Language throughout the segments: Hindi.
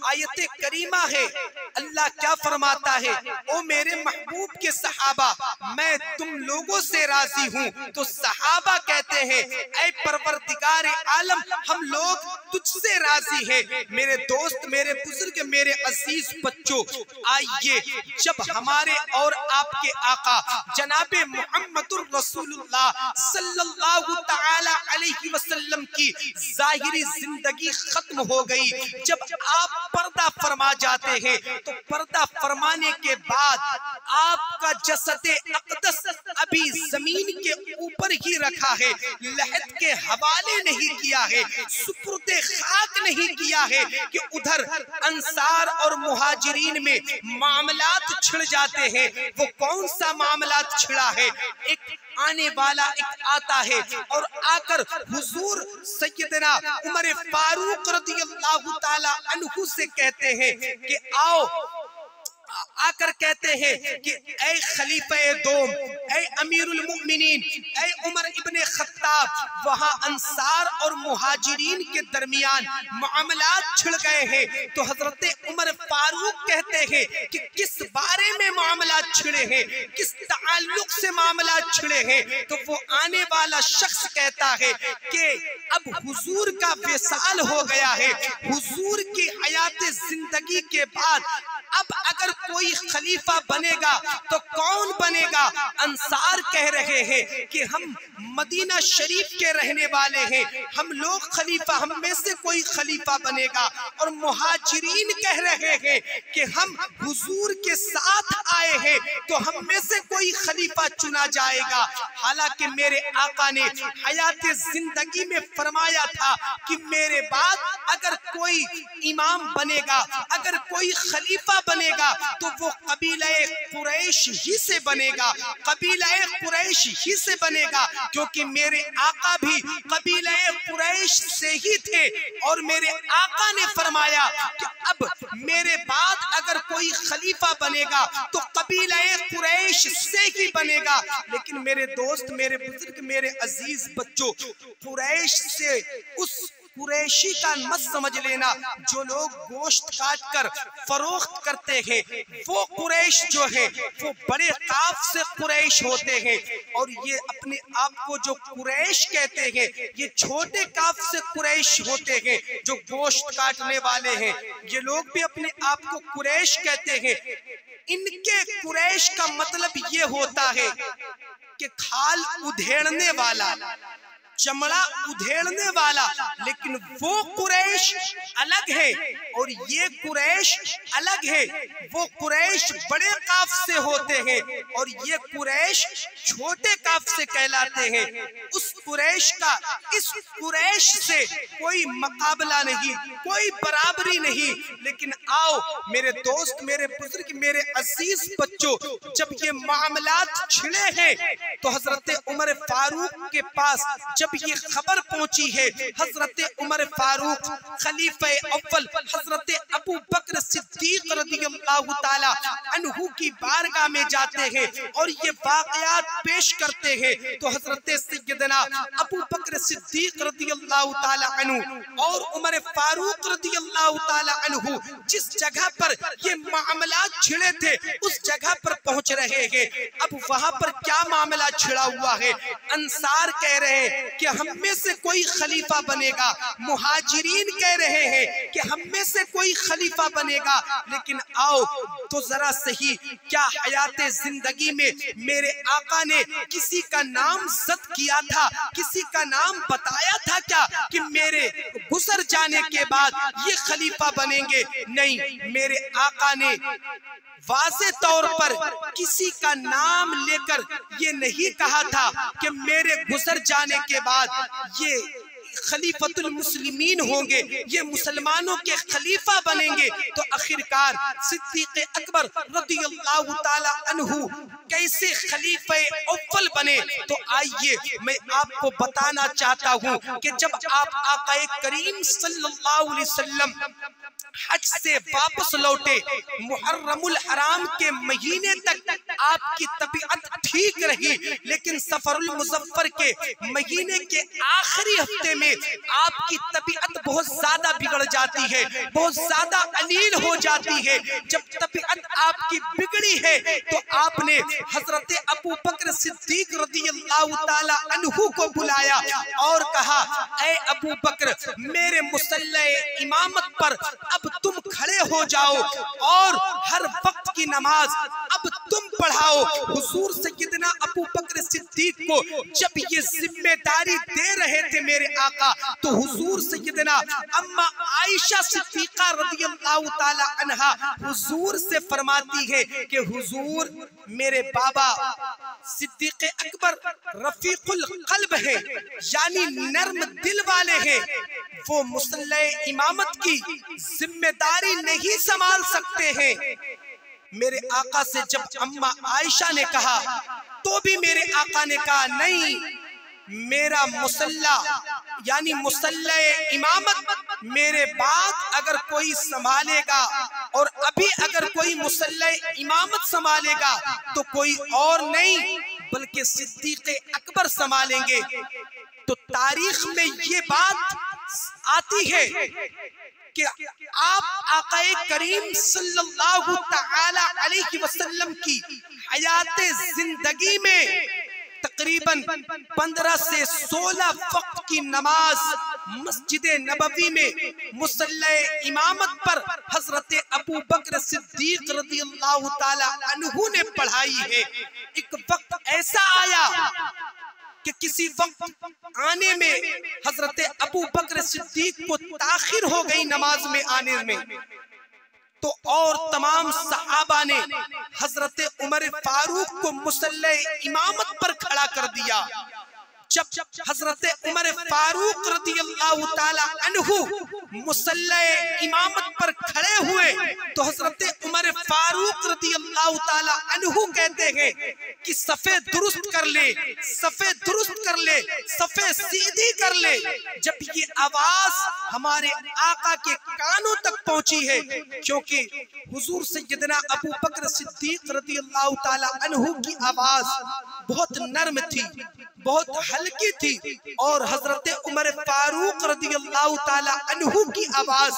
आयत करीमा है। अल्लाह क्या फरमाता है, ओ मेरे महबूब के सहाबा, मैं तुम लोगों से राजी हूँ। तो सहाबा कहते हैं, ऐ परवरदिगार आलम, हम लोग तुझसे राजी हैं। मेरे दोस्त, मेरे बुजुर्ग, मेरे अजीज बच्चों, आइए जब हमारे और आपके आका जनाबे मुहम्मदुर रसूलुल्लाह सल्लल्लाहु तआला अलैहि वसल्लम की जाहिरी जिंदगी खत्म हो गई, जब आप पर्दा फरमा जाते हैं, तो पर्दा फरमाने के बाद आपका जसदे अक़दस अभी जमीन के ऊपर ही रखा है, लहद के हवाले नहीं किया है, सुपुर्दे खाक नहीं किया है कि उधर अंसार और मुहाजिरीन में मामलात छिड़ जाते हैं। वो कौन सा मामलात छिड़ा है? एक आने वाला एक आता है और आकर हुजूर सैयदना उमर फारूक रज़ियल्लाहु ताला अन्हु से कहते हैं कि आओ, आकर कहते हैं कि ऐ खलीफा दोम, ऐ अमीरुल मुमिनीन, ऐ उमर इब्ने खत्ताब, वहां अंसार और मुहाजिरीन के दरमियान मामलात छिड़ गए हैं। तो हजरत उमर फारूक कहते हैं कि किस बारे में मामलात छिड़े हैं, किस ताल्लुक से मामलात छिड़े हैं? तो वो आने वाला शख्स कहता है कि अब हुजूर का विसाल हो गया है, हुजूर की हयात जिंदगी के बाद अब अगर कोई खलीफा बनेगा तो कौन बनेगा? अंसार कह रहे हैं कि हम मदीना शरीफ के रहने वाले हैं, हम लोग खलीफा, हम में से कोई खलीफा बनेगा। और मुहाजिरीन कह रहे हैं कि हम हुजूर के साथ आए हैं, तो हम में से कोई खलीफा चुना जाएगा। हालांकि मेरे आका ने हयात जिंदगी में फरमाया था कि मेरे बाद अगर कोई इमाम बनेगा, अगर कोई खलीफा बनेगा, तो वो कबीला कुरैश ही से बनेगा, कबीला कुरैश ही से बनेगा, क्योंकि मेरे आका भी कबीला कुरैश से ही थे। और मेरे आका ने फरमाया कि अब मेरे बाद अगर कोई खलीफा बनेगा तो कबीला कुरैश से ही बनेगा। लेकिन मेरे दोस्त, मेरे बुजुर्ग, मेरे अजीज बच्चों, कुरैश से उस कुरैशी का मत समझ लेना जो लोग गोश्त काट कर फरोख्त करते हैं। वो कुरैश जो है वो बड़े काफ से कुरैश होते हैं, और ये अपने आप को जो कुरैश कहते हैं ये छोटे काफ से कुरैश होते हैं जो गोश्त काटने वाले हैं। ये लोग भी अपने आप को कुरैश कहते हैं। इनके कुरैश का मतलब ये होता है कि खाल उधेड़ने वाला, चमड़ा उधेड़ने वाला। लेकिन वो कुरैश अलग है और ये कुरैश अलग है। वो कुरैश बड़े काफ से होते हैं और ये कुरैश छोटे काफ से कहलाते हैं। उस कुरैश का इस कुरैश से कोई मुकाबला नहीं, कोई बराबरी नहीं। लेकिन आओ मेरे दोस्त, मेरे बुजुर्ग, मेरे अजीज बच्चों, जब ये मामलात छिड़े हैं तो हजरत उमर फारूक के पास जब ये खबर पहुंची है, हजरत उमर फारूक खलीफा अव्वल हजरत अबू बकर सिद्दीक रज़ियल्लाहु ताला अन्हु की बारगाह में जाते हैं और ये वाक़यात पेश करते हैं। तो हजरत सैयदना अबू बकर सिद्दीक रज़ियल्लाहु ताला अन्हु और उमर फारूक रज़ियल्लाहु ताला अन्हु जिस जगह पर ये मामलात छिड़े थे उस जगह पर पहुंच रहे हैं। अब वहां पर क्या मामला छिड़ा हुआ है? अंसार कह रहे हैं कि हम में से कोई खलीफा बनेगा, मुहाजिरीन कह रहे हैं कि हम में से कोई खलीफा बनेगा। लेकिन आओ तो जरा सही, क्या हयात जिंदगी में मेरे आका ने किसी का नाम जद किया था, किसी का नाम बताया था क्या कि मेरे गुजर जाने के बाद ये खलीफा बनेंगे? नहीं, मेरे आका ने वाज़े तौर पर किसी का नाम लेकर ये नहीं कहा था कि मेरे गुजर जाने के बाद ये खलीफतुल मुस्लिमीन होंगे, ये मुसलमानों के खलीफा बनेंगे। तो आखिरकार सिद्दीक़ अकबर रज़ियल्लाहु ताला अन्हु कैसे खलीफा अव्वल बने? तो आइए मैं आपको बताना चाहता हूँ कि जब आप आका करीम सल्लल्लाहु अलैहि वसल्लम हज से वापस लौटे, मुहर्रमुल हराम के महीने तक आपकी तबीयत ठीक रही, लेकिन सफरुल मुजफ्फर के महीने के आखिरी हफ्ते में आपकी तबीयत बहुत ज्यादा बिगड़ जाती है, बहुत ज्यादा अनील हो जाती है। जब तबीयत आपकी बिगड़ी है तो आपने हजरत अबू बकर सिद्दीक रज़ियल्लाहु ताला अन्हु को बुलाया और कहा, ऐ अबू बकर, मेरे मुसल्ले इमामत पर अब तुम खड़े हो जाओ और हर वक्त की नमाज अब तुम पढ़ाओ। हुजूर सय्यदना अबू बकर सिद्दीक को जब ये जिम्मेदारी दे रहे थे मेरे आका, तो हुजूर सय्यदना अम्मा आयशा सिद्दीका रज़ियल्लाहु ताला अन्हा हुजूर से फरमाती है कि हुजूर, मेरे बाबा सिद्दीक अकबर रफीकुल कल्ब है, यानी नर्म दिल वाले हैं, वो मुसल्ले इमामत की जिम्मेदारी नहीं संभाल सकते हैं। मेरे आका से जब अम्मा आयशा ने कहा तो भी मेरे आका ने कहा, नहीं, मेरा मुसल्ला यानी मुसल्ले इमामत मेरे बाद अगर कोई संभालेगा और अभी अगर कोई मुसल्ले इमामत संभालेगा तो कोई और नहीं बल्कि सिद्दीक अकबर संभालेंगे। तो तारीख में ये बात आती है कि आप आकाए करीम सल्लल्लाहु तआला अलैहि वसल्लम की हयाते जिंदगी में तकरीबन 15 से 16 वक्त की नमाज मस्जिद नबवी में मुसल्ले इमामत पर हजरत अबू बकर सिद्दीक रज़ियल्लाहु ताला अन्हु ने पढ़ाई है। एक वक्त ऐसा आया कि किसी वक्त आने में हजरत अबू बकर सिद्दीक को ताखिर हो गई नमाज में आने में, तो और तमाम सहाबा ने हजरत उमर फारूक को मुसल्ले इमामत पर खड़ा कर दिया। जब हजरत उमर फारूक रज़ियल्लाहु ताला अन्हु मुसल्ले इमामत पर खड़े हुए तो हजरत उमर फारूक रज़ियल्लाहु ताला अन्हु कहते हैं कि सफ़े दुरुस्त कर ले, सफ़े दुरुस्त कर ले, सफ़े सीधी कर ले। जब ये आवाज हमारे आका के कानों तक पहुंची है, क्योंकि हुजूर सय्यदना अबू बकर सिद्दीक रज़ियल्लाहु ताला अन्हु की आवाज बहुत नर्म थी, बहुत हल्की थी, और हजरत उमर फारूक रज़ियल्लाहु ताला अन्हु की आवाज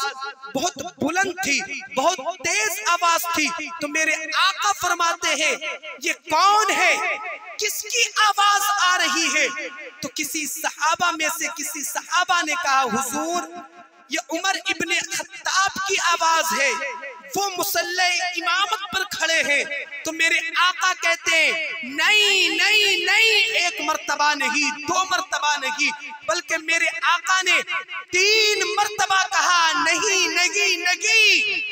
बहुत बुलंद थी, बहुत तेज आवाज थी। तो मेरे आका फरमाते हैं, ये कौन है, किसकी आवाज आ रही है? तो किसी सहाबा में से किसी सहाबा ने कहा, हुजूर, ये उमर इब्ने खत्ताब की आवाज है, वो मुसल्ले इमामत पर खड़े हैं। तो मेरे आका कहते हैं, नहीं नहीं नहीं, एक मर्तबा नहीं, 2 मर्तबा नहीं, बल्कि मेरे आका ने 3 मर्तबा कहा, नहीं नहीं नहीं।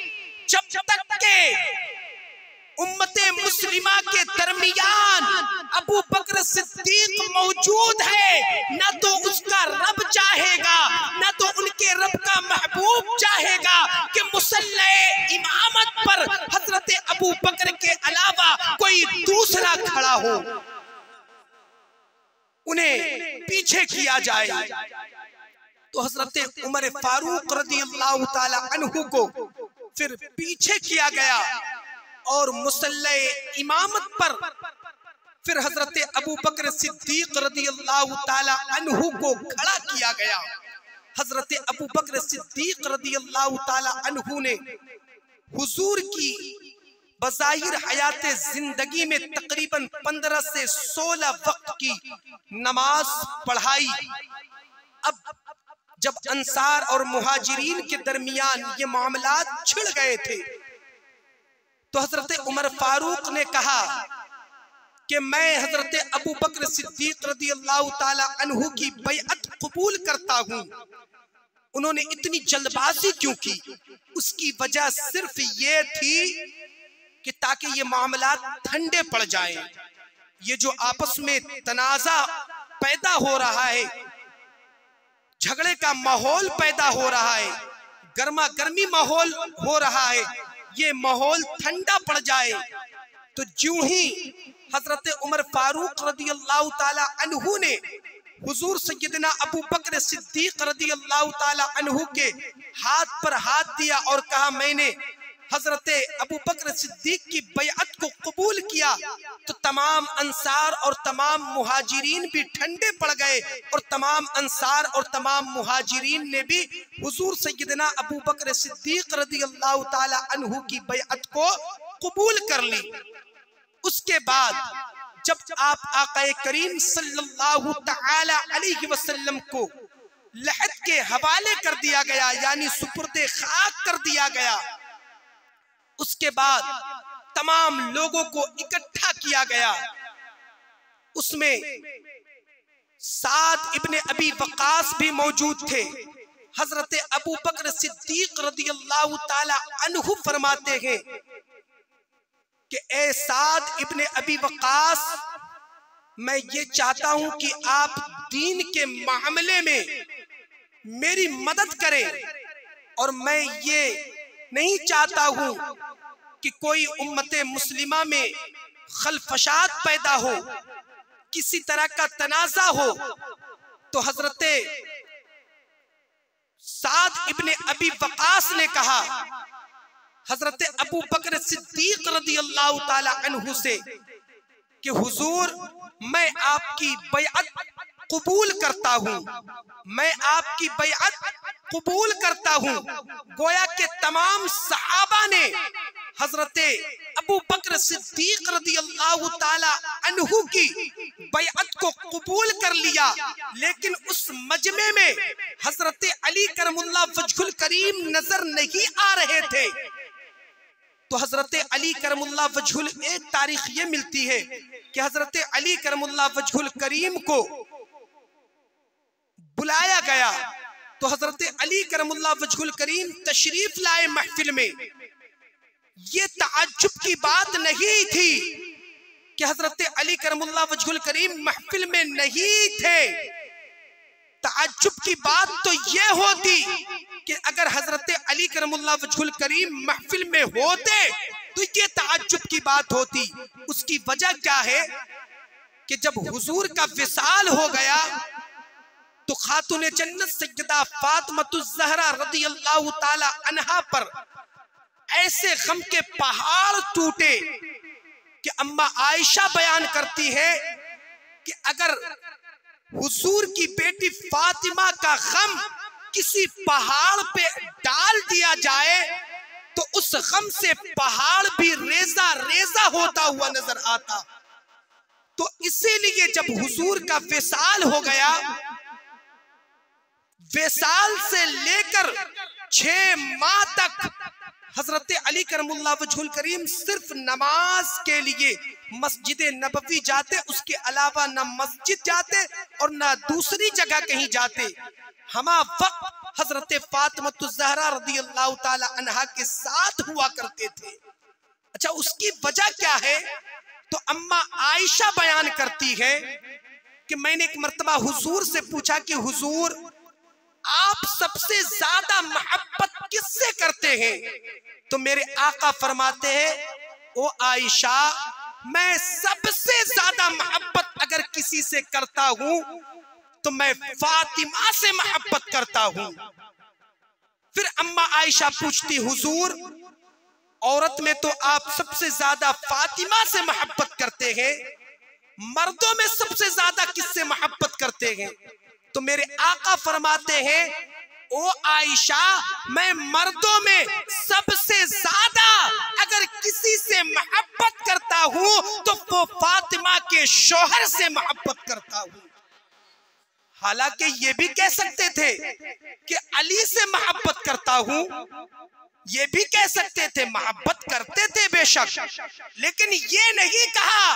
जब तक के उम्मते मुस्लिमा के दरमियान अबू बकर सिद्दीक मौजूद है, ना तो उसका रब चाहेगा, ना तो उनके रब का महबूब चाहेगा कि मुसल्ले इमामत पर हजरत अबू बकर के अलावा कोई दूसरा खड़ा हो, उन्हें पीछे किया जाए। तो हजरत उमर फारूक रज़ियल्लाहु ताला अन्हु को फिर पीछे किया गया और मुसल्ले इमामत पर फिर हजरत अबू बकर सिद्दीक रज़ियल्लाहु ताला अन्हु को खड़ा किया गया। हजरत अबू बकर सिद्दीक रज़ियल्लाहु ताला अन्हु ने हुजूर की बज़ाहिर हयाते जिंदगी में तकरीबन 15 से 16 वक्त की नमाज पढ़ाई। अब जब अंसार और मुहाजिरीन के दरमियान ये मामलात छिड़ गए थे, तो हजरत उमर फारूक ने कहा कि मैं हजरत अबू बकर सिद्दीक रज़ियल्लाहु ताला अन्हु की बैअत कबूल करता हूँ। उन्होंने इतनी जल्दबाजी क्यों की? उसकी वजह सिर्फ ये थी कि ताकि ये मामलात ठंडे पड़ जाएं। ये जो आपस में तनाज़ा पैदा हो रहा है, झगड़े का माहौल पैदा हो रहा है, गर्मा गर्मी माहौल हो रहा है, ये माहौल ठंडा पड़ जाए। तो ज्यों ही हजरत उमर फारूक रज़ियल्लाहु ताला अन्हु ने हुजूर सय्यदना अबू बकर सिद्दीक रज़ियल्लाहु ताला अन्हु के हाथ पर हाथ दिया और कहा, मैंने हजरत अबू बकर सिद्दीक की बैअत को कबूल किया तो तमाम अंसार और तमाम मुहाजिरीन भी ठंडे पड़ गए और तमाम अंसार और तमाम मुहाजिरीन ने भी हुजूर सैयदना अबू बकर सिद्दीक रज़ियल्लाहु ताला अन्हु की बैअत को कबूल कर ली। उसके बाद जब आप आक़ाए करीम सल्लल्लाहु ताला अलैहि वसल्लम को लहद के हवाले कर दिया गया, यानी सुपुर्दे खाक कर दिया गया, उसके बाद तमाम लोगों को इकट्ठा किया गया। उसमें साद इब्ने अबी वक़ास भी मौजूद थे। हजरत अबू बकर सिद्दीक रज़ियल्लाहु ताला अन्हु फरमाते हैं कि ए साद इब्ने अबी वक़ास, मैं ये चाहता हूं कि आप दीन के मामले में मेरी मदद करें और मैं ये नहीं चाहता हूं कि कोई उम्मते मुस्लिमा में खलफशात पैदा हो, किसी तरह का तनाज़ा हो। तो हजरत साद इब्ने अबी वक़ास ने कहा हजरत अबू बकर सिद्दीक रज़ियल्लाहु ताला अन्हु से कि हुजूर, मैं आपकी बैअत कबूल करता हूँ, मैं आपकी बैअत कबूल करता हूँ। गोया के तमाम सहाबा ने हजरत अबू बकर सिद्दीक रज़ियल्लाहु ताला अन्हु की बैअत को कबूल कर लिया, लेकिन उस मजमे में हजरत अली करमुल्लाह वजहुल करीम नजर नहीं आ रहे थे। तो हजरत अली करमुल्लाह वजहुल, एक तारीख ये मिलती है कि हजरत अली करमुल्लाह वजहुल करीम को बुलाया गया। तो हजरत अली करमुल्लाह वजहुल करीम तशरीफ लाए महफिल में। ये ताज्जुब की बात नहीं थी कि हजरत अली करमुल्लाह वजहुल करीम महफिल में नहीं थे। ताज्जुब की बात तो ये होती कि अगर हजरत अली करमुल्लाह वजहुल करीम महफिल में होते तो ये ताज्जुब की बात होती। उसकी वजह क्या है कि जब हुजूर का विसाल हो गया तो खातून जन्नत सैयदा फातिमातुज़ ज़हरा रज़ियल्लाहु ताला अन्हा पर ऐसे गम के पहाड़ टूटे कि अम्मा आयशा बयान करती है कि अगर हुजूर की बेटी फातिमा का गम किसी पहाड़ पे डाल दिया जाए तो उस गम से पहाड़ भी रेजा रेजा होता हुआ नजर आता। तो इसीलिए जब हुजूर का विसाल हो गया, विसाल से लेकर 6 माह तक हजरत अली करमुल्लाह वजहुल करीम सिर्फ नमाज के लिए मस्जिद नबवी जाते, उसके अलावा न मस्जिद जाते और न दूसरी जगह कहीं जाते। हमा वक्त हजरत फातिमातुज़ ज़हरा रज़ियल्लाहु ताला अन्हा के साथ हुआ करते थे। अच्छा, उसकी वजह क्या है? तो अम्मा आयशा बयान करती है कि मैंने एक मर्तबा हुजूर से पूछा कि हुजूर, आप सबसे ज्यादा मोहब्बत किससे करते हैं? तो मेरे आका फरमाते हैं, ओ आयशा, मैं सबसे ज्यादा मोहब्बत अगर किसी से करता हूं तो मैं फातिमा से मोहब्बत करता हूं। फिर अम्मा आयशा पूछती, हुजूर, औरत में तो आप सबसे ज्यादा फातिमा से मोहब्बत करते हैं, मर्दों में सबसे ज्यादा किससे मोहब्बत करते हैं? तो मेरे आका फरमाते हैं, ओ आयशा, मैं मर्दों में सबसे ज्यादा अगर किसी से मोहब्बत करता हूं तो वो फातिमा के शौहर से मोहब्बत करता हूं। हालांकि ये भी कह सकते थे कि अली से मोहब्बत करता हूं, ये भी कह सकते थे, मोहब्बत करते थे बेशक, लेकिन ये नहीं कहा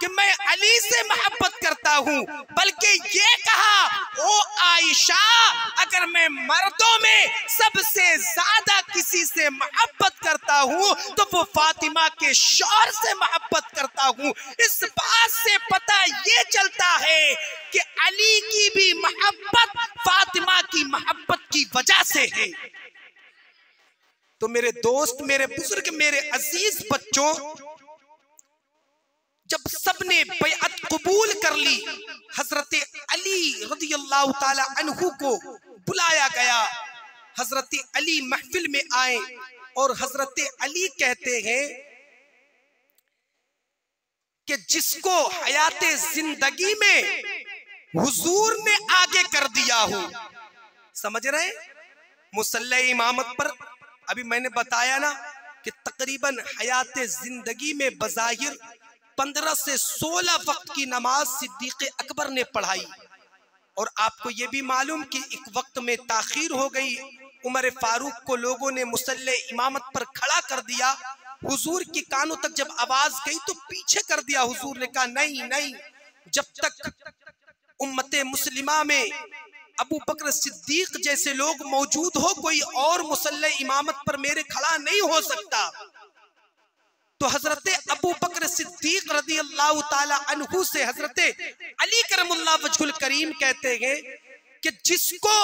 कि मैं अली से मोहब्बत करता हूं, बल्कि ये कहा, ओ आयशा, अगर मैं मर्दों में सबसे ज्यादा किसी से मोहब्बत करता हूं तो वो फातिमा के शौहर से मोहब्बत करता हूं। इस बात से पता ये चलता है कि अली की भी मोहब्बत फातिमा की मोहब्बत की वजह से है। तो मेरे दोस्त, मेरे बुजुर्ग, मेरे अजीज बच्चों, जब सबने बैअत कबूल कर ली, हजरत अली रज़ियल्लाहु ताला अन्हु को बुलाया गया। हजरत अली महफिल में आए और हजरत अली कहते हैं कि जिसको हयाते जिंदगी में हुजूर ने आगे कर दिया हो, समझ रहे, मुसल्ले इमामत पर अभी मैंने बताया ना कि तकरीबन हयाते जिंदगी में बज़ाहिर 15 से 16 वक्त की नमाज सिद्दीक़ अकबर ने पढ़ाई। और आपको ये भी मालूम कि एक वक्त में ताखीर हो गई, उमर फारूक को लोगों ने मुसल्ले इमामत पर खड़ा कर दिया। हुजूर की कानों तक जब आवाज गई तो पीछे कर दिया। हुजूर ने कहा नहीं नहीं, जब तक उम्मते मुस्लिमा में अबू बकर सिद्दीक जैसे लोग मौजूद हो, कोई और मुसल्ले इमामत पर मेरे खड़ा नहीं हो सकता। तो हजरत अबू बकर सिद्दीक रदी अल्लाह ताला अन्हु से हजरत अली करमुल्लाह वजहुल करीम कहते हैं कि जिसको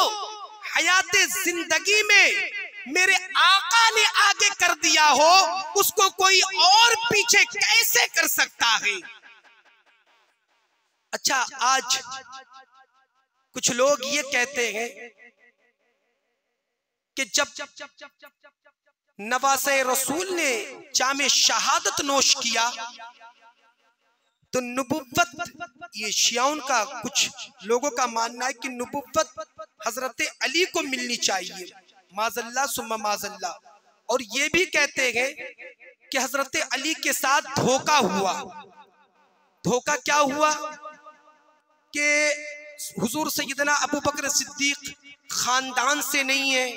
हयाते जिंदगी में मेरे आका ने आगे कर दिया हो, उसको कोई और पीछे कैसे कर सकता है। अच्छा, आज कुछ लोग ये कहते हैं कि जब नवासे रसूल ने जामे शहादत नोश किया तो नुबुव्वत, ये शियाओं का कुछ लोगों का मानना है कि नुबुव्वत हजरत अली को मिलनी चाहिए, माज़ल्ला सुम्मा माज़ल्ला। और ये भी कहते हैं कि हजरत अली के साथ धोखा हुआ। धोखा क्या हुआ कि हुजूर सैयदना अबू बकर सिद्दीक खानदान से नहीं है,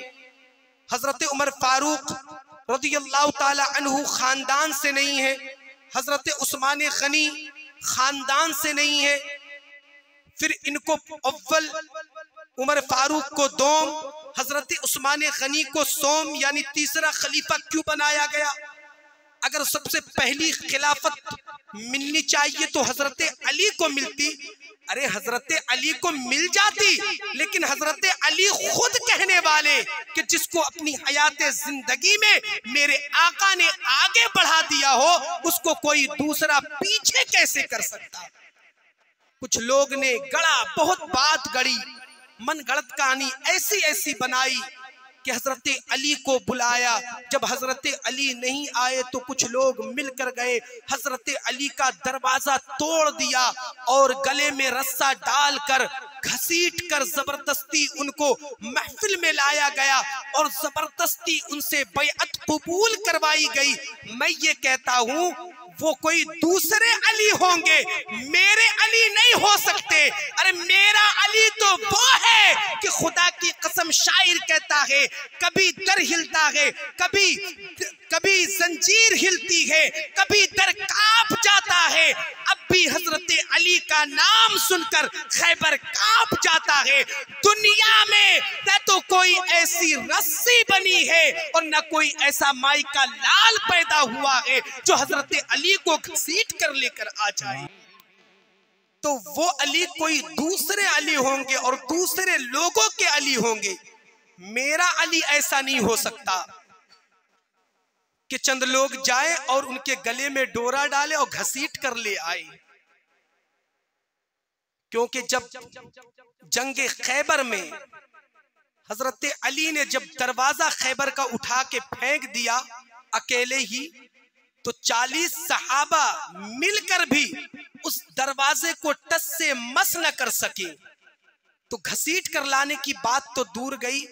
हजरत उमर फारूक रज़ियल्लाहु ताला अन्हु खानदान से नहीं है, हजरत उस्मान गनी खानदान से नहीं है। फिर इनको अव्वल, उमर फारूक को दोम, हजरत उस्मान गनी को सोम, यानी तीसरा खलीफा क्यों बनाया गया? अगर सबसे पहली खिलाफत मिलनी चाहिए तो हजरत अली को मिलती। अरे हजरत अली को मिल जाती, लेकिन हजरत अली खुद कहने वाले कि जिसको अपनी हयाते जिंदगी में मेरे आका ने आगे बढ़ा दिया हो, उसको कोई दूसरा पीछे कैसे कर सकता। कुछ लोग ने गढ़ा, बहुत बात गढ़ी, मन गढ़त कहानी ऐसी ऐसी बनाई कि हजरत अली को बुलाया। जब हजरत अली नहीं आए तो कुछ लोग मिलकर गए, हजरत अली का दरवाजा तोड़ दिया और गले में रस्सा डालकर घसीट कर जबरदस्ती उनको महफिल में लाया गया और जबरदस्ती उनसे बैअत कबूल करवाई गई। मैं ये कहता हूँ वो कोई दूसरे अली होंगे, मेरे अली नहीं हो सकते। अरे मेरा अली तो वो है कि खुदा की कसम शायर कहता है, कभी दर हिलता है, कभी जंजीर हिलती है, कभी दर कांप जाता है। अब भी हजरत अली का नाम सुनकर खैबर कांप जाता है। दुनिया में न तो कोई ऐसी रस्सी बनी है और न कोई ऐसा माई का लाल पैदा हुआ है जो हजरत अली को घसीट कर लेकर आ जाए। तो वो अली कोई दूसरे अली होंगे और दूसरे लोगों के अली होंगे। मेरा अली ऐसा नहीं हो सकता कि चंद लोग जाए और उनके गले में डोरा डाले और घसीट कर ले आए। क्योंकि जब जंगे खैबर में हजरत अली ने जब दरवाजा खैबर का उठा के फेंक दिया अकेले ही, तो 40 सहाबा मिलकर भी उस दरवाजे को टस से मस न कर सके। तो घसीट कर लाने की बात तो दूर गई,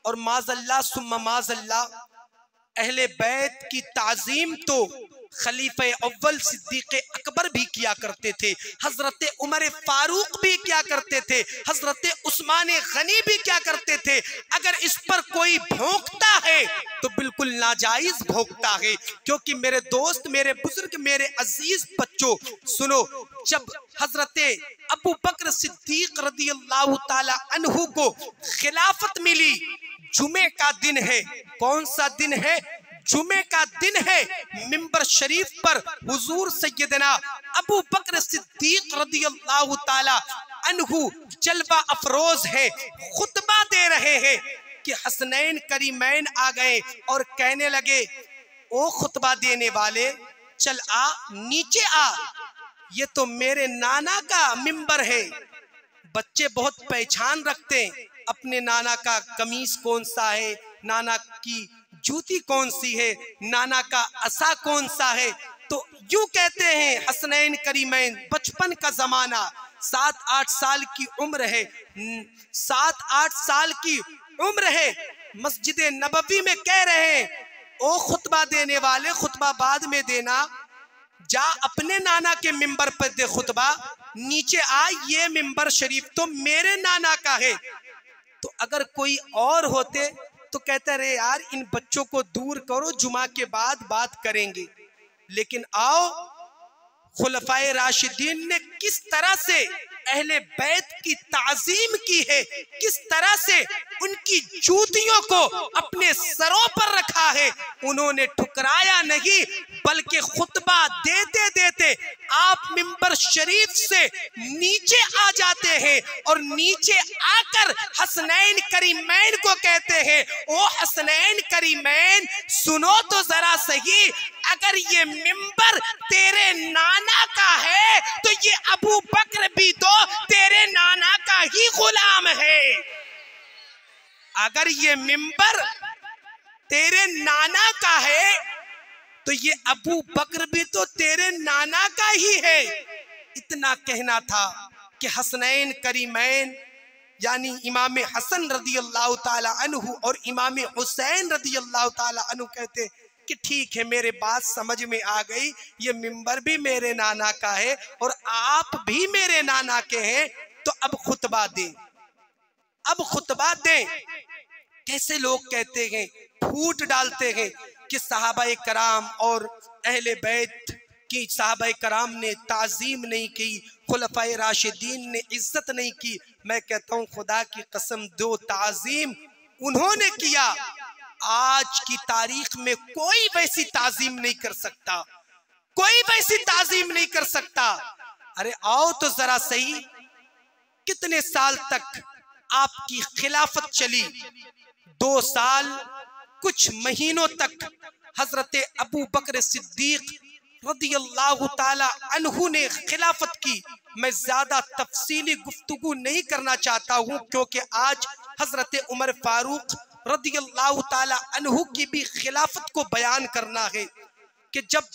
और माज़ल्ला सुम्मा माज़ल्ला अहले बैत की ताजीम तो खलीफे अव्वल सिद्दीक़ अकबर भी किया करते थे, हजरत उमर फारूक भी क्या करते थे, हजरत उस्मान गनी भी क्या करते थे। अगर इस पर कोई भौंकता है तो बिल्कुल नाजायज भौंकता है। क्योंकि मेरे दोस्त, मेरे बुजुर्ग, मेरे अजीज बच्चों सुनो, जब हजरत अबू बकर सिद्दीक रज़ियल्लाहु ताला अन्हु को खिलाफत मिली, जुमे का दिन है। कौन सा दिन है? जुमे का दिन है। मिंबर शरीफ पर हुजूर सैयदना अबू बकर सिद्दीक रज़ियल्लाहु ताला अन्हु जलवा अफरोज है, खुतबा दे रहे हैं कि हसनैन करीमैन आ गए और कहने लगे, ओ खुतबा देने वाले, चल आ, नीचे आ, ये तो मेरे नाना का मिंबर है। बच्चे बहुत पहचान रखते हैं अपने नाना का, कमीज कौन सा है, नाना की जूती कौन सी है, नाना का असा कौन सा है। तो यूं कहते हैं हसनैन करीमैन, बचपन का जमाना, 7-8 साल की उम्र है, 7-8 साल की उम्र है। मस्जिद नबवी में कह रहे हैं, ओ खुतबा देने वाले, खुतबा बाद में देना, जा अपने नाना के मिंबर पर दे खुतबा, नीचे आ, ये मिंबर शरीफ तो मेरे नाना का है। तो अगर कोई और होते तो कहते रहे यार इन बच्चों को दूर करो, जुमा के बाद बात करेंगे। लेकिन आओ, खुलफाए राशिदीन ने किस तरह से अहले बैत की ताजीम की है, किस तरह से उनकी जूतियों को अपने सरों पर रखा है। उन्होंने ठुकराया नहीं, बल्कि खुतबा देते देते आप मिंबर शरीफ से नीचे आ जाते हैं और नीचे आकर हसनैन करीमैन को कहते हैं, ओ हसनैन करीमैन सुनो तो जरा सही, अगर ये मिंबर तेरे नाना का है तो ये अबू बकर भी तो तेरे नाना का ही गुलाम है। अगर ये मिंबर तेरे नाना का है तो ये अबू बकर भी तो तेरे नाना का ही है। इतना कहना था कि हसनैन करीमैन यानी इमाम हसन रदी अल्लाह ताला अन्हु और इमाम हुसैन रदी अल्लाह ताला अन्हु कहते कि ठीक है, मेरे बात समझ में आ गई, ये मिंबर भी मेरे नाना का है और आप भी मेरे नाना के हैं, तो अब खुतबा दें, अब खुतबा दें। कैसे लोग कहते हैं, फूट डालते हैं कि सहाबाए कराम और अहले बैत की, सहाबाए कराम ने ताजीम नहीं की, खुलफाए राशिदीन ने इज्जत नहीं की। मैं कहता हूं खुदा की कसम, दो ताजीम उन्होंने किया, आज की तारीख में कोई वैसी ताजीम नहीं कर सकता, कोई वैसी ताजीम नहीं कर सकता। अरे आओ तो जरा सही, कितने साल तक आपकी खिलाफत चली? 2 साल कुछ महीनों तक हजरत अबू बकर सिद्दीक रदियल्लाहु ताला अन्हु ने खिलाफत की। मैं ज्यादा तफसीली गुफ्तगू नहीं करना चाहता हूँ, क्योंकि आज हजरत उमर फारूक रदियल्लाहु ताला अन्हु की भी खिलाफत को बयान करना है कि जब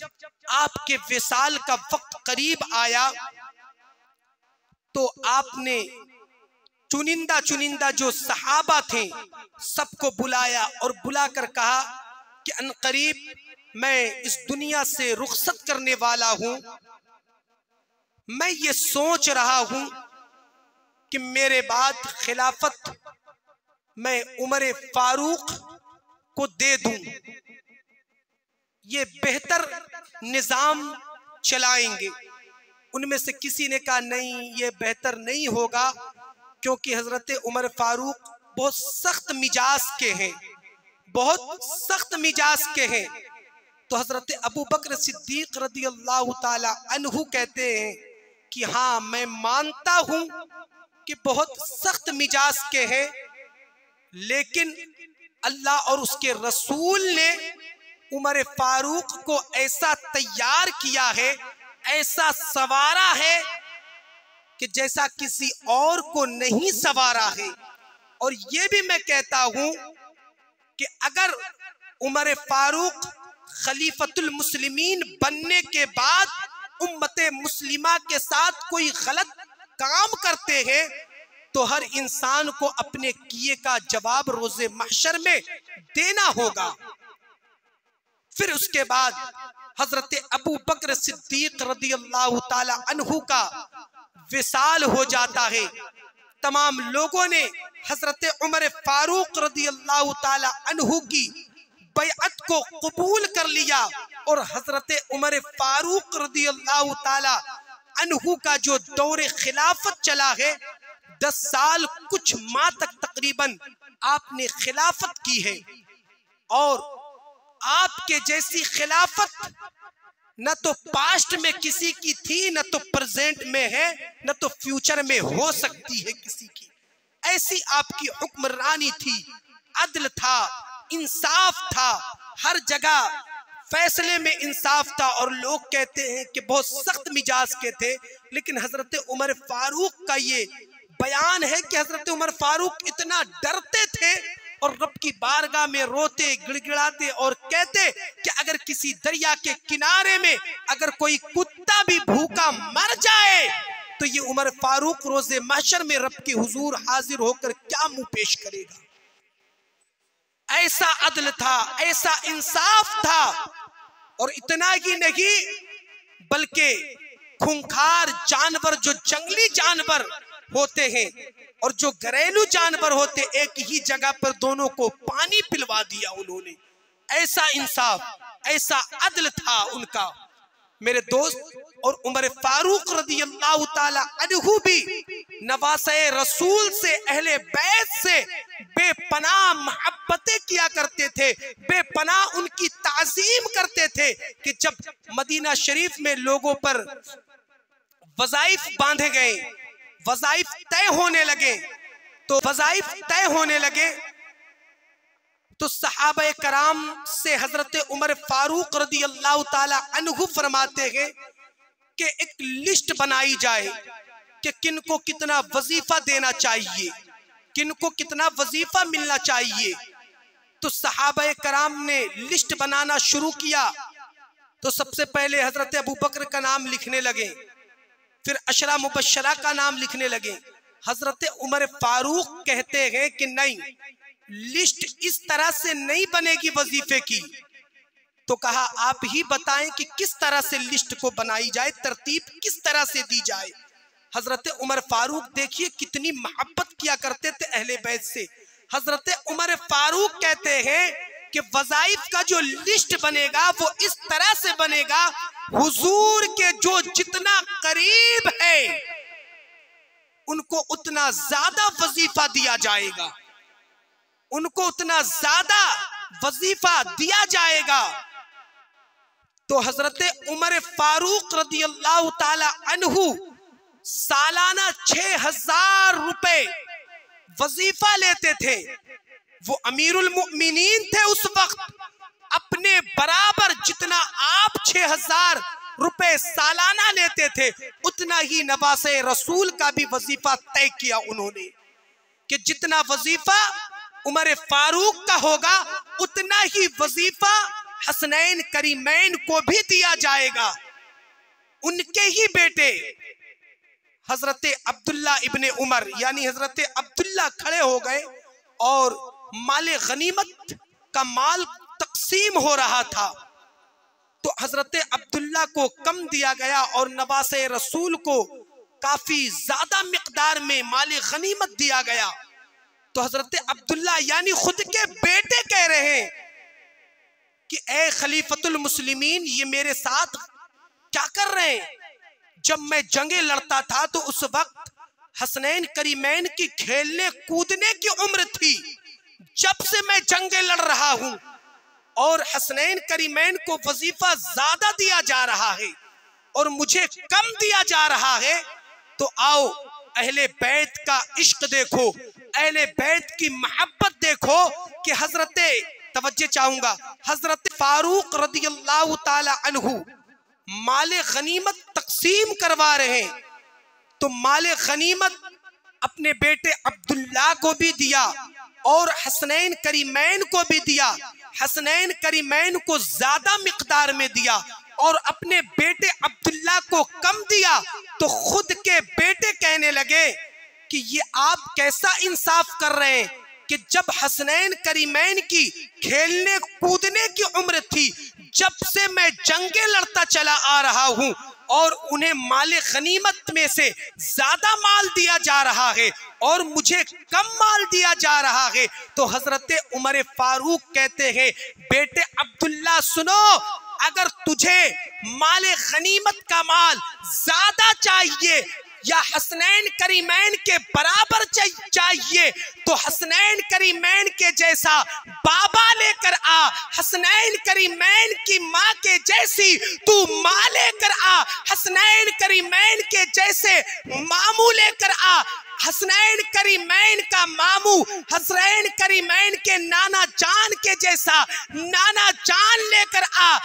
आपके विसाल का वक्त करीब आया तो आपने चुनिंदा चुनिंदा जो सहाबा थे सबको बुलाया और बुलाकर कहा कि अनकरीब मैं इस दुनिया से रुखसत करने वाला हूं। मैं ये सोच रहा हूं कि मेरे बाद खिलाफत मैं उमर फारूक को दे दूं, ये बेहतर निजाम चलाएंगे। उनमें से किसी ने कहा नहीं, ये बेहतर नहीं होगा, क्योंकि हजरत उमर फारूक बहुत सख्त मिजाज के हैं, बहुत सख्त मिजाज के हैं। तो हजरत अबू बकर सिद्दीक रदियल्लाहु ताला अन्हु कहते हैं कि हाँ, मैं मानता हूं कि बहुत सख्त मिजाज के हैं, लेकिन अल्लाह और उसके रसूल ने उमर फारूक को ऐसा तैयार किया है, ऐसा सवारा है कि जैसा किसी और को नहीं सवारा है। और ये भी मैं कहता हूं कि अगर उमर फारूक खलीफतुल मुस्लिमीन बनने के बाद उम्मते मुस्लिमा के साथ कोई गलत काम करते हैं तो हर इंसान को अपने किए का जवाब रोजे महशर में देना होगा। फिर उसके बाद हजरत अबू बकर सिद्दीक रदियल्लाहु ताला अन्हु का विसाल हो जाता है। तमाम लोगों ने हजरत उमर फारूक रदियल्लाहु ताला अन्हु की बैअत को कबूल कर लिया और हजरत उमर फारूक रदियल्लाहु ताला अन्हु का जो दौरे खिलाफत चला है, 10 साल कुछ माह तक तकरीबन आपने खिलाफत की है। और आपके जैसी खिलाफत न तो पास्ट में किसी की थी, न तो प्रेजेंट में है, न तो फ्यूचर में हो सकती है किसी की। ऐसी आपकी हुक्मरानी थी, अदल था, इंसाफ था, हर जगह फैसले में इंसाफ था। और लोग कहते हैं कि बहुत सख्त मिजाज के थे, लेकिन हजरत उमर फारूक का ये बयान है कि हजरत उमर फारूक इतना डरते थे और रब की बारगाह में रोते गिड़गिड़ाते और कहते कि अगर किसी दरिया के किनारे में अगर कोई कुत्ता भी भूखा मर जाए तो ये उमर फारूक रोज़े महशर में रब के हुजूर हाजिर होकर क्या मुंह पेश करेगा। ऐसा अदल था, ऐसा इंसाफ था। और इतना ही नहीं बल्कि खूंखार जानवर, जो जंगली जानवर होते हैं और जो घरेलू जानवर होते, एक ही जगह पर दोनों को पानी पिलवा दिया उन्होंने। ऐसा इंसाफ, ऐसा अदल था उनका मेरे दोस्त। और उमर फारूक रदियल्लाहु ताला अन्हु भी नवासे रसूल से, अहले बैत से बेपनाह मोहब्बतें किया करते थे, बेपनाह उनकी ताजीम करते थे कि जब मदीना शरीफ में लोगों पर वज़ाइफ बांधे गए, वज़ाइफ तय होने लगे तो सहाबा कराम से हजरत उमर फारूक रदियल्लाहु ताला अन्हु फरमाते हैं कि एक लिस्ट बनाई जाए कि किनको कितना वजीफा देना चाहिए, किनको कितना वजीफा मिलना चाहिए। तो सहाबा कराम ने लिस्ट बनाना शुरू किया। तो सबसे पहले हजरत अबू बकर का नाम लिखने लगे, फिर अशरा मुबश्शरा का नाम लिखने लगे। हजरत उमर फारूक कहते हैं कि नहीं, लिस्ट इस तरह से नहीं बनेगी वजीफे की। तो कहा आप ही बताएं कि किस तरह से लिस्ट को बनाई जाए, तरतीब किस तरह से दी जाए। हजरत उमर फारूक देखिए कितनी मोहब्बत किया करते थे अहले बैत से। हजरत उमर फारूक कहते हैं कि वज़ाइफ का जो लिस्ट बनेगा वो इस तरह से बनेगा, हुजूर के जो जितना करीब है उनको उतना ज्यादा वजीफा दिया जाएगा, उनको उतना ज्यादा वजीफा दिया जाएगा। तो हजरत उमर फारूक रदियल्लाहु ताला अन्हु सालाना 6000 रुपए वजीफा लेते थे। वो अमीरुल मुमिनीन थे उस वक्त। अपने बराबर जितना आप 6000 रुपए सालाना लेते थे, उतना ही नवासे रसूल का भी वजीफा तय किया उन्होंने कि जितना वजीफा उमर फारूक का होगा उतना ही वजीफा हसनैन करीमैन को भी दिया जाएगा। उनके ही बेटे हजरत अब्दुल्ला इब्ने उमर यानी हजरत अब्दुल्ला खड़े हो गए और माले गनीमत का माल तकसीम हो रहा था। तो हजरत अब्दुल्ला को कम दिया गया और नवासे रसूल को काफी ज्यादा मिकदार में माले गनीमत दिया गया। तो हजरत अब्दुल्ला यानी खुद के बेटे कह रहे हैं कि ए खलीफतुल मुस्लिमीन, ये मेरे साथ क्या कर रहे हैं। जब मैं जंगे लड़ता था तो उस वक्त हसनैन करीमैन की खेलने कूदने की उम्र थी। जब से मैं जंगे लड़ रहा हूं और हसनैन करीमैन को वजीफा ज्यादा दिया जा रहा है और मुझे कम दिया जा रहा है। तो आओ अहले बैत का इश्क देखो, अहले बैत की मोहब्बत देखो कि हजरत, तवज्जो चाहूंगा, हजरत फारूक रदियल्लाहु ताला अन्हु माले गनीमत तकसीम करवा रहे हैं। तो माले गनीमत अपने बेटे अब्दुल्ला को भी दिया और हसनैन करीमैन को भी दिया। हसनैन करीमैन को ज्यादा मिकदार में दिया और अपने बेटे अब्दुल्ला को कम दिया। तो खुद के बेटे कहने लगे कि ये आप कैसा इंसाफ कर रहे हैं कि जब हसनैन करीमैन की खेलने कूदने की उम्र थी, जब से मैं जंगे लड़ता चला आ रहा हूं और उन्हें माले गनीमत में से ज्यादा माल दिया जा रहा है और मुझे कम माल दिया जा रहा है। तो हजरत उमर फारूक कहते हैं, बेटे अब्दुल्ला सुनो, अगर तुझे माले गनीमत का माल ज्यादा चाहिए या हसनैन करीमैन के बराबर चाहिए तो हसनैन करीमैन के जैसा बाबा लेकर आ, हसनैन करीमैन की माँ के जैसी तू माँ लेकर आ, हसनैन करीमैन के जैसे मामू लेकर आ, हसनैन करीमैन का मामू हसनैन करीमैन के नाना जान के जैसा नाना जान लेकर आ।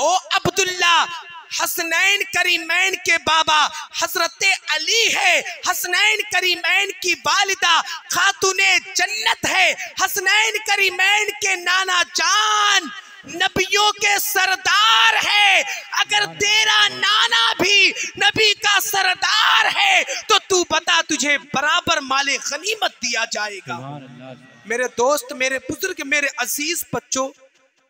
ओ अब्दुल्ला, हसनैन करीमैन के बाबा हजरत अली है, हसनैन करीमैन की वालिदा खातूने जन्नत है, हसनैन करीमैन के नाना जान नबियों के सरदार है। अगर तेरा नाना भी नबी का सरदार है तो तू बता तुझे बराबर माले गनीमत दिया जाएगा। मेरे दोस्त, मेरे बुजुर्ग, मेरे अजीज बच्चों,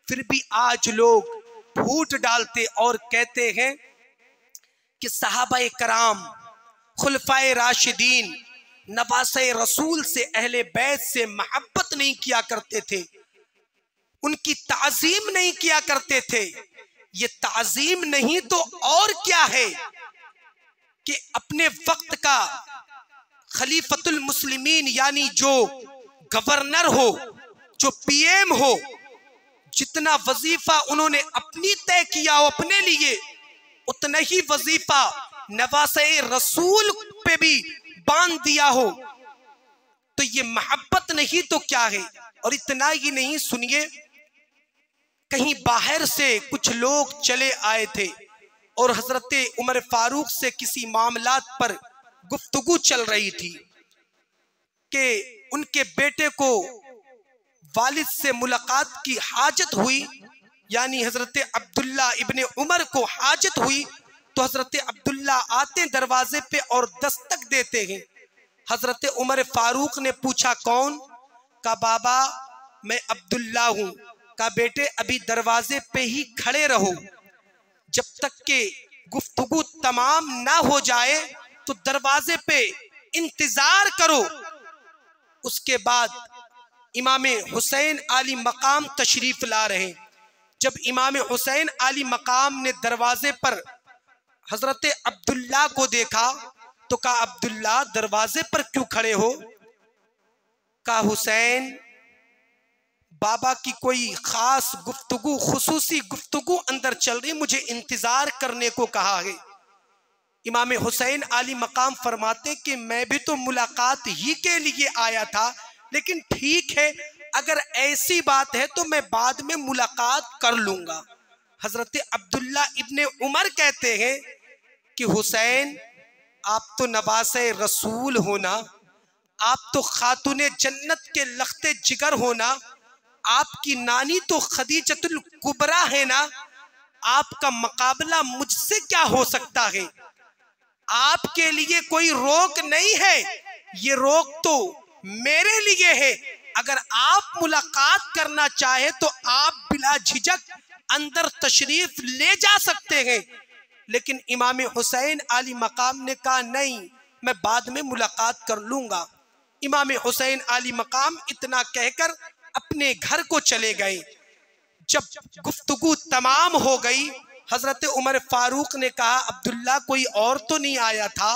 फिर भी आज लोग फूट डालते और कहते हैं कि सहाबाए कराम, खुलफाए राशिदीन, नवासे रसूल से, अहले बैत से मोहब्बत नहीं किया करते थे, उनकी ताजीम नहीं किया करते थे। ये ताजीम नहीं तो और क्या है कि अपने वक्त का खलीफतुल मुस्लिमीन यानी जो गवर्नर हो, जो पीएम हो, जितना वजीफा उन्होंने अपनी तय किया हो अपने लिए, उतना ही वजीफा नवासे रसूल पे भी बांध दिया हो। तो ये मोहब्बत नहीं तो क्या है। और इतना ही नहीं, सुनिए, कहीं बाहर से कुछ लोग चले आए थे और हजरत उमर फारूक से किसी मामलात पर गुफ्तगू चल रही थी कि उनके बेटे को वालिद से मुलाकात की हाजत हुई, यानी हजरत अब्दुल्ला इब्ने उमर को हाजत हुई। तो हजरत अब्दुल्ला आते दरवाजे पे और दस्तक देते हैं। हजरत उमर फारूक ने पूछा कौन? का बाबा मैं अब्दुल्ला हूं। का बेटे अभी दरवाजे पे ही खड़े रहो, जब तक के गुफ्तगू तमाम ना हो जाए तो दरवाजे पे इंतजार करो। उसके बाद इमाम हुसैन आली मकाम तशरीफ ला रहे। जब इमाम हुसैन आली मकाम ने दरवाजे पर हजरत अब्दुल्ला को देखा तो कहा अब्दुल्ला दरवाजे पर क्यों खड़े हो? कहा हुसैन बाबा की कोई खास गुफ्तगू, खुसूसी गुफ्तगू अंदर चल रही, मुझे इंतजार करने को कहा है। इमाम हुसैन आली मकाम फरमाते कि मैं भी तो मुलाकात ही के लिए आया था, लेकिन ठीक है अगर ऐसी बात है तो मैं बाद में मुलाकात कर लूंगा। हजरत अब्दुल्ला इब्ने उमर कहते हैं कि हुसैन आप तो नवासे रसूल हो ना, आप तो खातूने जन्नत के लख्ते जिगर हो ना, आपकी नानी तो खदीजतुल कुबरा है ना, आपका मुकाबला मुझसे क्या हो सकता है? आपके लिए कोई रोक नहीं है, ये रोक तो मेरे लिए है। अगर आप मुलाकात करना चाहे तो आप बिला झिझक अंदर तशरीफ ले जा सकते हैं। लेकिन इमाम हुसैन आली मकाम ने कहा नहीं, मैं बाद में मुलाकात कर लूंगा। इमाम हुसैन आली मकाम इतना कहकर अपने घर को चले गए। जब गुफ्तगू तमाम हो गई, हजरत उमर फारूक ने कहा अब्दुल्ला कोई और तो नहीं आया था?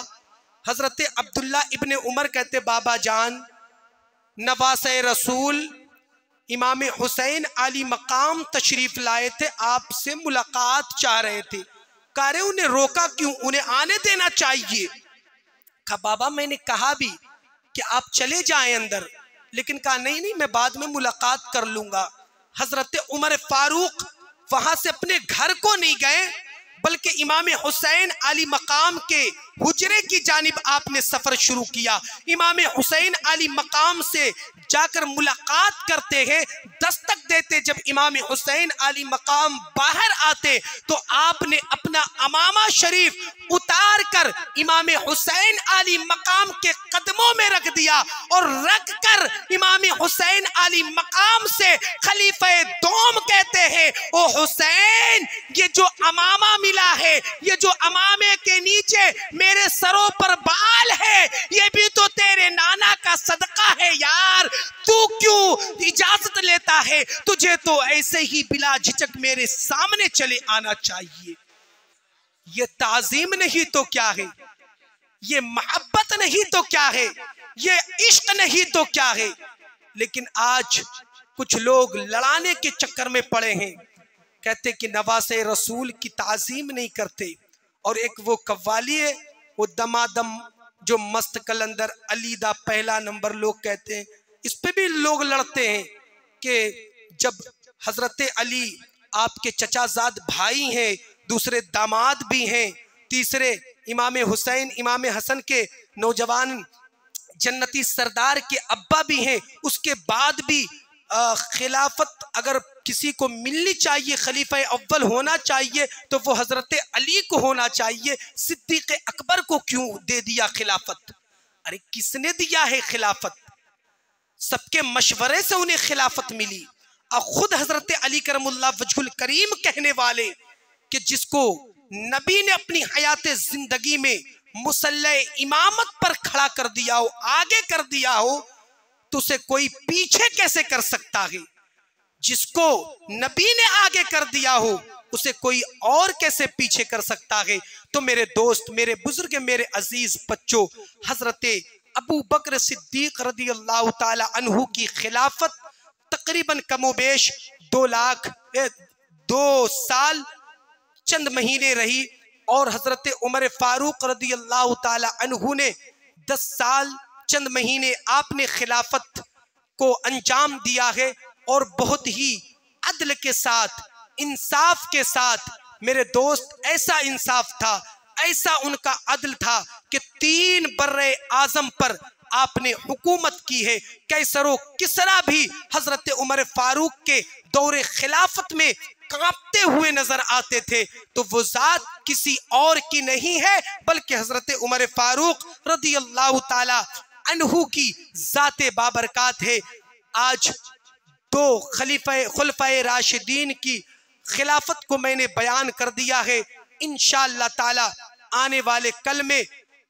हजरत अब्दुल्ला इब्ने उमर कहते बाबा जान नवासे रसूल इमाम हुसैन आली मकाम तशरीफ लाए थे, आपसे मुलाकात चाह रहे थे। कह रहे उन्हें रोका क्यों? उन्हें आने देना चाहिए। कहा बाबा मैंने कहा भी कि आप चले जाएं अंदर, लेकिन कहा नहीं नहीं मैं बाद में मुलाकात कर लूंगा। हजरत उमर फारूक वहां से अपने घर को नहीं गए, बल्कि इमाम हुसैन आली मकाम के हुजरे की जानिब आपने सफर शुरू किया। इमाम हुसैन आली मकाम से जाकर मुलाकात करते हैं, दस्तक देते। जब इमाम हुसैन आली मकाम बाहर आते तो आपने अपना अमामा शरीफ उतार कर इमाम हुसैन आली मकाम के कदमों में रख दिया और रख कर इमाम हुसैन आली मकाम से खलीफे दोम कहते हैं ओ हुसैन, ये जो अमामा मिला है, ये जो अमामे के नीचे मेरे सरों पर बाल है, ये भी तो तेरे नाना का सदका है यार। तू क्यों इजाजत लेता है? तुझे तो ऐसे ही बिला झिझक मेरे सामने चले आना चाहिए। ये ताजीम नहीं तो क्या है? ये मोहब्बत नहीं तो क्या है? ये इश्क नहीं तो क्या है? लेकिन आज कुछ लोग लड़ाने के चक्कर में पड़े हैं, कहते कि नवासे रसूल की ताजीम नहीं करते। और एक वो कव्वाली है, वो दमादम जो मस्त कलंदर अलीदा पहला नंबर लोग कहते हैं, इस पे भी लोग लड़ते हैं कि जब हजरत अली आपके चचाजाद भाई हैं, दूसरे दामाद भी हैं, तीसरे इमाम हुसैन इमाम हसन के नौजवान जन्नती सरदार के अब्बा भी हैं। उसके बाद भी खिलाफत अगर किसी को मिलनी चाहिए, खलीफा अव्वल होना चाहिए, तो वो हजरत अली को होना चाहिए। सिद्दीक अकबर को क्यों दे दिया खिलाफत? अरे किसने दिया है खिलाफत? सबके मशवरे से उन्हें खिलाफत मिली। और खुद हजरत अली करमुल्लाह वजहुल करीम कहने वाले कि जिसको नबी ने अपनी हयात जिंदगी में मुसल्ले इमामत पर खड़ा कर दिया हो, आगे कर दिया हो, तो उसे कोई पीछे कैसे कर सकता है? जिसको नबी ने आगे कर दिया हो, उसे कोई और कैसे पीछे कर सकता है? तो मेरे दोस्त, मेरे बुजुर्ग, मेरे अजीज बच्चों, हजरत अबू बकर सिद्दीक रदी अल्लाह ताला अन्हु की खिलाफत तकरीबन कमोबेश 2 साल चंद महीने रही, और हजरत उमर फारूक रदी अल्लाह ताला अन्हु ने 10 साल चंद महीने आपने खिलाफत को अंजाम दिया है। और बहुत ही अदल के साथ, इंसाफ के साथ, मेरे दोस्त, ऐसा इंसाफ था, ऐसा उनका अदल था कि 3 बर्रे आजम पर आपने हुकूमत की है। कैसरो किसरा भी हजरत उमर फारूक के दौरे खिलाफत में कांपते हुए नजर आते थे, तो वो जात किसी और की नहीं है बल्कि हजरत उमर फारूक रदी अल्लाह ताला अन्हु की जाते बाबरकात है। आज 2 खुलफाए राशिदीन की खिलाफत को मैंने बयान कर दिया है। इंशाअल्लाह ताला आने वाले कल में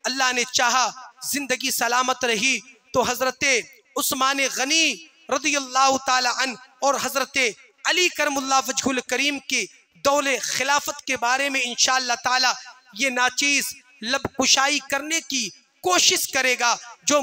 अल्लाह ने चाहा, जिंदगी सलामत रही, तो हजरत उस्मान गनी रदी अल्लाह ताला अन और हजरत अली करमुल्लाह वजहुल करीम के दौरे खिलाफत के बारे में इंशाअल्लाह ताला ये नाचीज लब कुशाई करने की कोशिश करेगा। जो